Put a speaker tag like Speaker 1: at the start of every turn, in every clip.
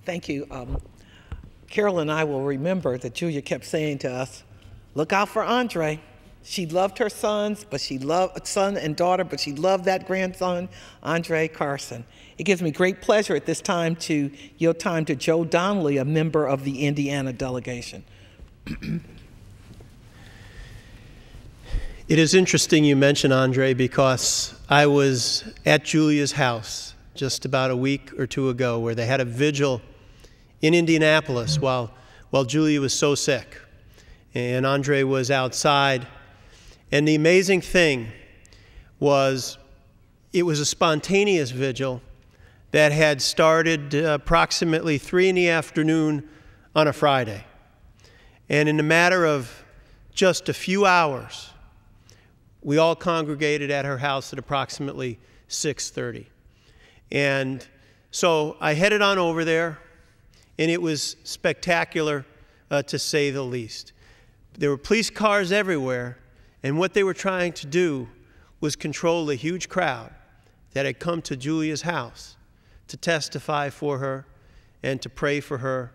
Speaker 1: Thank you. Carol and I will remember that Julia kept saying to us, look out for Andre. She loved her sons, but she loved son and daughter, but she loved that grandson, Andre Carson. It gives me great pleasure at this time to yield time to Joe Donnelly, a member of the Indiana delegation.
Speaker 2: It is interesting you mention Andre, because I was at Julia's house just about a week or two ago where they had a vigil in Indianapolis while Julia was so sick. And Andre was outside. And the amazing thing was it was a spontaneous vigil that had started approximately 3 in the afternoon on a Friday. And in a matter of just a few hours, we all congregated at her house at approximately 6:30. And so I headed on over there, and it was spectacular, to say the least. There were police cars everywhere, and what they were trying to do was control the huge crowd that had come to Julia's house to testify for her and to pray for her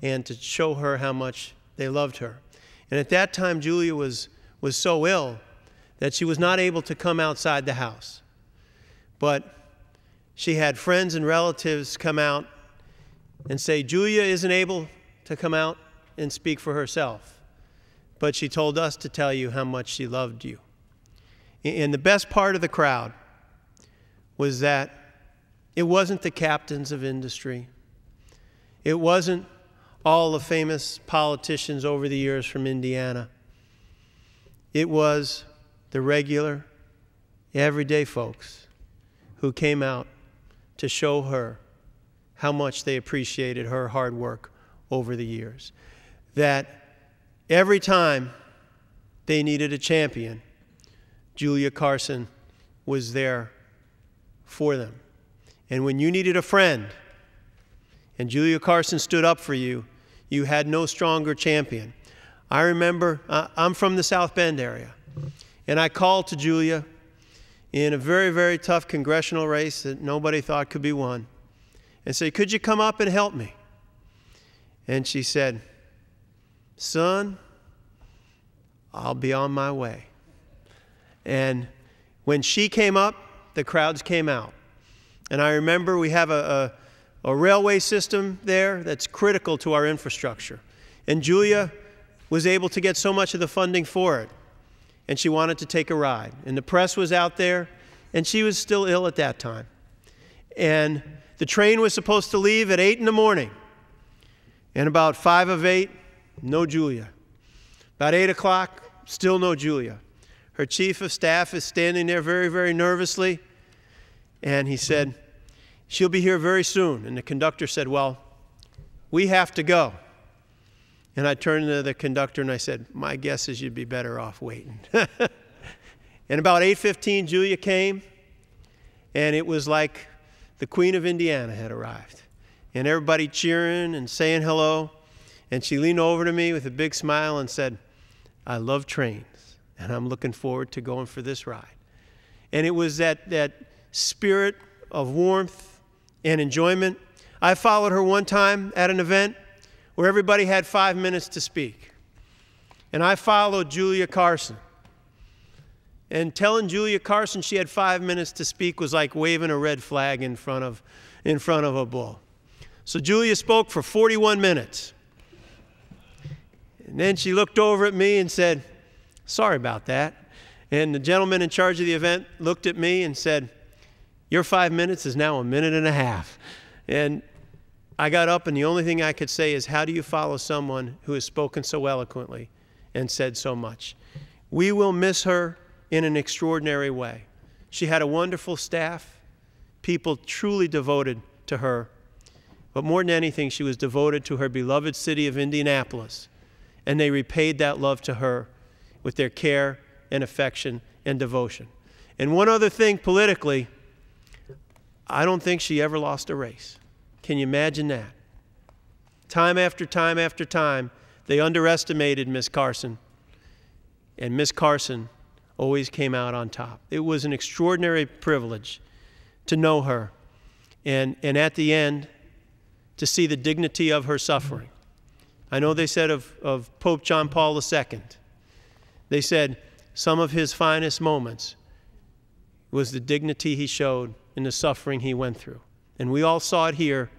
Speaker 2: and to show her how much they loved her. And at that time, Julia was so ill that she was not able to come outside the house. But she had friends and relatives come out and say, Julia isn't able to come out and speak for herself, but she told us to tell you how much she loved you. And the best part of the crowd was that it wasn't the captains of industry. It wasn't all the famous politicians over the years from Indiana. It was the regular, everyday folks who came out to show her how much they appreciated her hard work over the years. That every time they needed a champion, Julia Carson was there for them. And when you needed a friend, and Julia Carson stood up for you, you had no stronger champion. I remember, I'm from the South Bend area, and I called to Julia in a very, very tough congressional race that nobody thought could be won, and said, could you come up and help me? And she said, son, I'll be on my way. And when she came up, the crowds came out. And I remember we have a railway system there that's critical to our infrastructure. And Julia was able to get so much of the funding for it. And she wanted to take a ride. And the press was out there, and she was still ill at that time. And the train was supposed to leave at 8 in the morning. And about 5 of 8, no Julia. About 8 o'clock, still no Julia. Her chief of staff is standing there very, very nervously. And he said, she'll be here very soon. And the conductor said, well, we have to go. And I turned to the conductor and I said, my guess is you'd be better off waiting. And about 8:15, Julia came, and it was like the Queen of Indiana had arrived. And everybody cheering and saying hello. And she leaned over to me with a big smile and said, I love trains, and I'm looking forward to going for this ride. And it was that spirit of warmth and enjoyment. I followed her one time at an event where everybody had 5 minutes to speak. And I followed Julia Carson. And telling Julia Carson she had 5 minutes to speak was like waving a red flag in front of a bull. So Julia spoke for 41 minutes. And then she looked over at me and said, sorry about that. And the gentleman in charge of the event looked at me and said, your 5 minutes is now 1.5 minutes. And I got up, and the only thing I could say is, how do you follow someone who has spoken so eloquently and said so much? We will miss her in an extraordinary way. She had a wonderful staff, people truly devoted to her. But more than anything, she was devoted to her beloved city of Indianapolis. And they repaid that love to her with their care and affection and devotion. And one other thing politically, I don't think she ever lost a race. Can you imagine that? Time after time after time, they underestimated Miss Carson, and Miss Carson always came out on top. It was an extraordinary privilege to know her. And at the end, to see the dignity of her suffering. I know they said of Pope John Paul II, they said some of his finest moments was the dignity he showed in the suffering he went through. And we all saw it here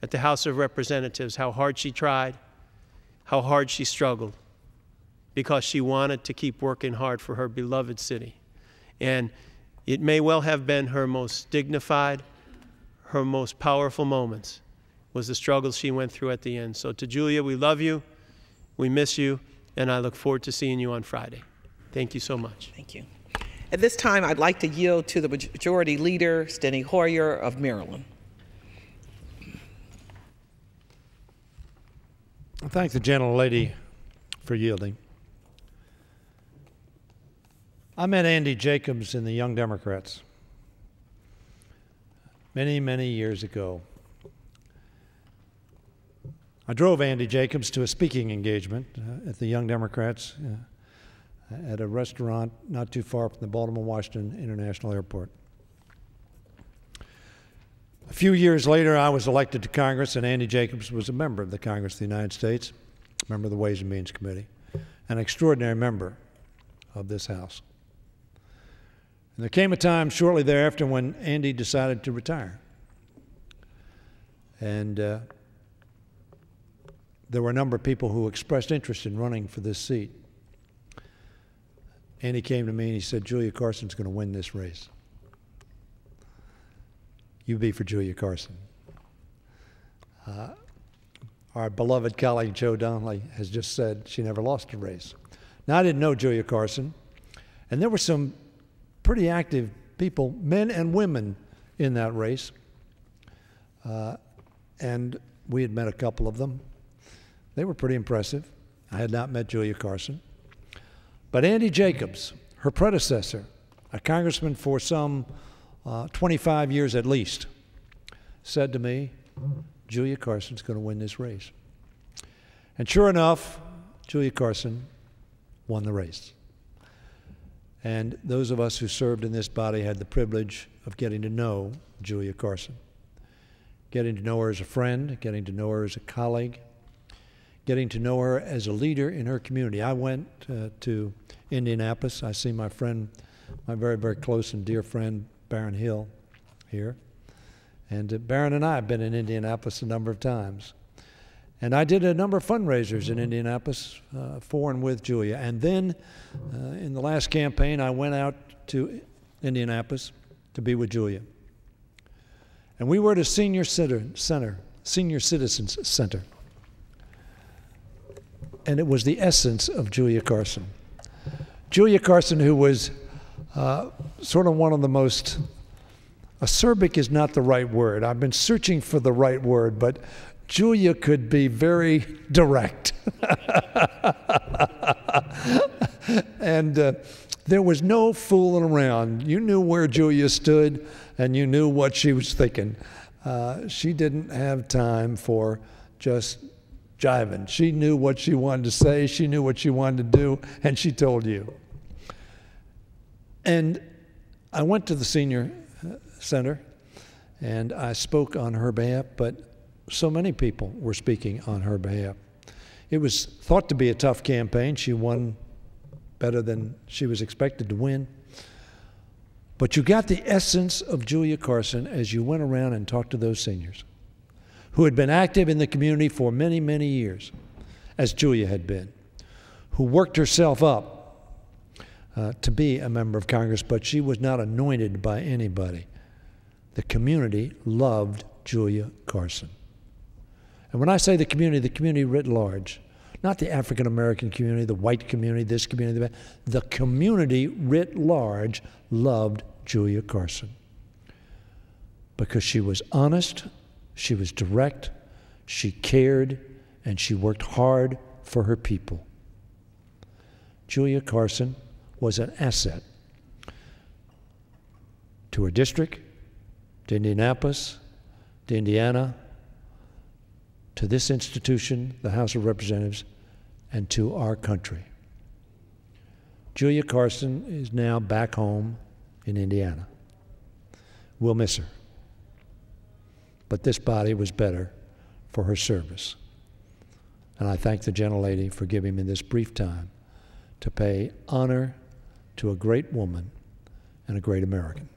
Speaker 2: at the House of Representatives, how hard she tried, how hard she struggled, because she wanted to keep working hard for her beloved city. And it may well have been her most dignified, her most powerful moments, was the struggles she went through at the end. So to Julia, we love you, we miss you, and I look forward to seeing you on Friday. Thank you so much.
Speaker 1: Thank you. At this time, I'd like to yield to the Majority Leader, Steny Hoyer of Maryland.
Speaker 3: I thank the gentlelady for yielding. I met Andy Jacobs in the Young Democrats many, many years ago. I drove Andy Jacobs to a speaking engagement at the Young Democrats at a restaurant not too far from the Baltimore-Washington International Airport. A few years later, I was elected to Congress, and Andy Jacobs was a member of the Congress of the United States, member of the Ways and Means Committee, an extraordinary member of this House. And there came a time shortly thereafter when Andy decided to retire. And there were a number of people who expressed interest in running for this seat. Andy came to me and he said, Julia Carson's going to win this race. You be for Julia Carson. Our beloved colleague Joe Donnelly has just said she never lost a race. Now, I didn't know Julia Carson, and there were some pretty active people, men and women, in that race. And we had met a couple of them. They were pretty impressive. I had not met Julia Carson. But Andy Jacobs, her predecessor, a congressman for some 25 years at least, said to me, Julia Carson's going to win this race. And sure enough, Julia Carson won the race. And those of us who served in this body had the privilege of getting to know Julia Carson, getting to know her as a friend, getting to know her as a colleague, getting to know her as a leader in her community. I went to Indianapolis. I see my friend, my very, very close and dear friend, Baron Hill, here. And Baron and I have been in Indianapolis a number of times. And I did a number of fundraisers in Indianapolis for and with Julia. And then in the last campaign, I went out to Indianapolis to be with Julia. And we were at a senior citizens center. And it was the essence of Julia Carson. Julia Carson, who was sort of one of the most, acerbic is not the right word. I've been searching for the right word, but Julia could be very direct. And there was no fooling around. You knew where Julia stood, and you knew what she was thinking. She didn't have time for just jiving. She knew what she wanted to say, she knew what she wanted to do, and she told you. And I went to the senior center, and I spoke on her behalf, but so many people were speaking on her behalf. It was thought to be a tough campaign. She won better than she was expected to win. But you got the essence of Julia Carson as you went around and talked to those seniors who had been active in the community for many, many years, as Julia had been, who worked herself up to be a member of Congress, but she was not anointed by anybody. The community loved Julia Carson. And when I say the community writ large, not the African American community, the white community, this community, that, the community writ large loved Julia Carson because she was honest, she was direct, she cared, and she worked hard for her people. Julia Carson was an asset to her district, to Indianapolis, to Indiana, to this institution, the House of Representatives, and to our country. Julia Carson is now back home in Indiana. We'll miss her. But this body was better for her service. And I thank the gentlelady for giving me this brief time to pay honor to a great woman and a great American.